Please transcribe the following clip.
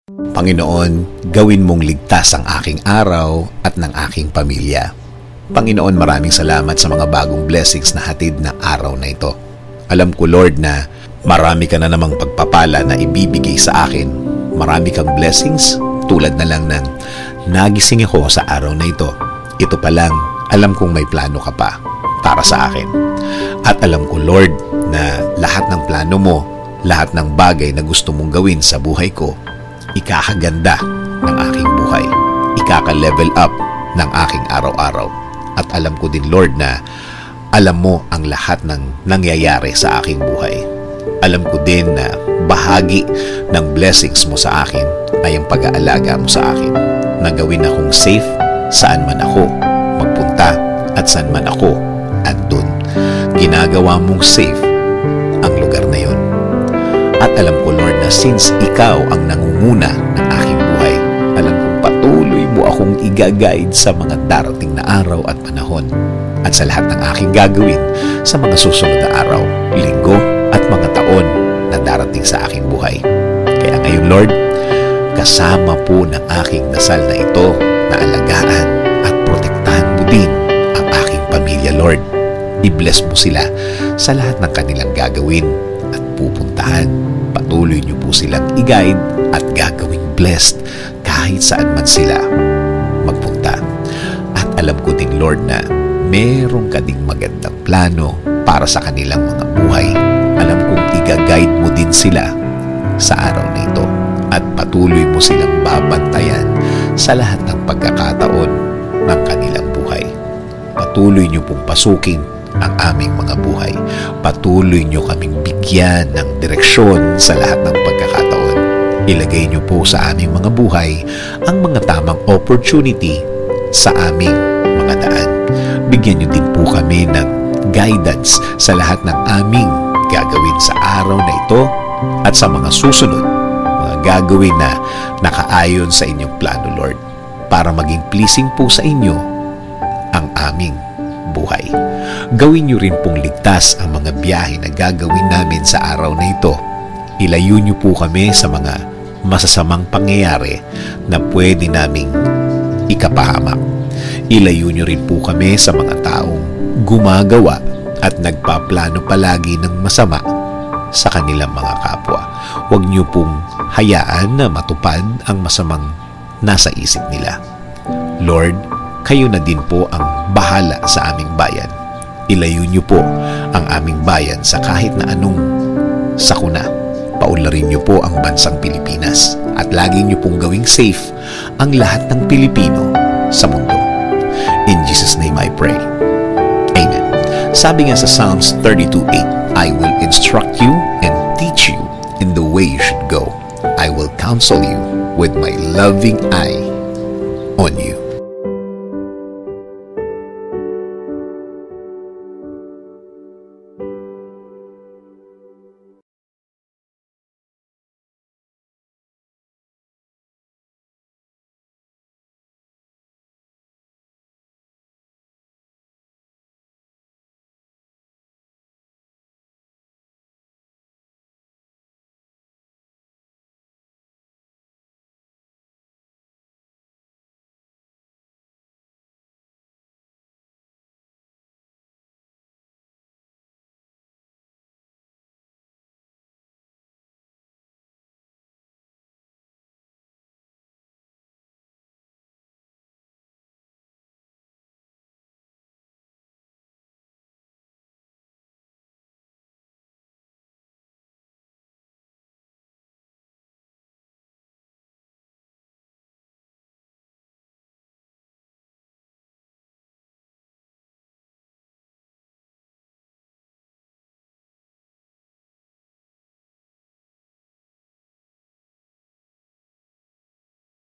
Panginoon, gawin mong ligtas ang aking araw at ng aking pamilya. Panginoon, maraming salamat sa mga bagong blessings na hatid ng araw na ito. Alam ko, Lord, na marami ka na namang pagpapala na ibibigay sa akin. Marami kang blessings tulad na lang ng nagising ako sa araw na ito. Ito pa lang, alam kong may plano ka pa para sa akin. At alam ko, Lord, na lahat ng plano mo, lahat ng bagay na gusto mong gawin sa buhay ko, ikakaganda ng aking buhay. Ikaka-level up ng aking araw-araw. At alam ko din, Lord, na alam mo ang lahat ng nangyayari sa aking buhay. Alam ko din na bahagi ng blessings mo sa akin ay ang pag-aalaga mo sa akin. Na gawin akong safe saan man ako magpunta at saan man ako andun. Ginagawa mong safe ang lugar na yon. At alam ko, Lord, na since ikaw ang nangunguna ng aking buhay, alam kong patuloy mo akong i-guide sa mga darating na araw at panahon at sa lahat ng aking gagawin sa mga susunod na araw, linggo at mga taon na darating sa aking buhay. Kaya ngayon, Lord, kasama po ng aking dasal na ito na alagaan at protektahan mo din ang aking pamilya, Lord. I-bless mo sila sa lahat ng kanilang gagawin at pupuntahan. Patuloy niyo po silang i-guide at gagawing blessed kahit saan man sila magpunta. At alam ko din, Lord, na meron ka ding magandang plano para sa kanilang mga buhay. Alam kong i-guide mo din sila sa araw na ito at patuloy mo silang babantayan sa lahat ng pagkakataon ng kanilang buhay. Patuloy niyo pong pasukin ang aming mga buhay. Patuloy niyo kaming bigyan ng direksyon sa lahat ng pagkakataon. Ilagay niyo po sa aming mga buhay ang mga tamang opportunity sa aming mga daan. Bigyan niyo din po kami ng guidance sa lahat ng aming gagawin sa araw na ito at sa mga susunod, mga gagawin na nakaayon sa inyong plano, Lord, para maging pleasing po sa inyo ang aming buhay. Gawin niyo rin pong ligtas ang mga biyahe na gagawin namin sa araw na ito. Ilayo niyo po kami sa mga masasamang pangyayari na pwede naming ikapahamak. Ilayo niyo rin po kami sa mga taong gumagawa at nagpaplano palagi ng masama sa kanilang mga kapwa. Huwag niyo pong hayaan na matupad ang masamang nasa isip nila. Lord, kayo na din po ang bahala sa aming bayan. Ilayo niyo po ang aming bayan sa kahit na anong sakuna. Paunlarin niyo po ang bansang Pilipinas at lagi niyo pong gawing safe ang lahat ng Pilipino sa mundo. In Jesus' name I pray. Amen. Sabi nga sa Psalms 32:8, I will instruct you and teach you in the way you should go. I will counsel you with my loving eye on you.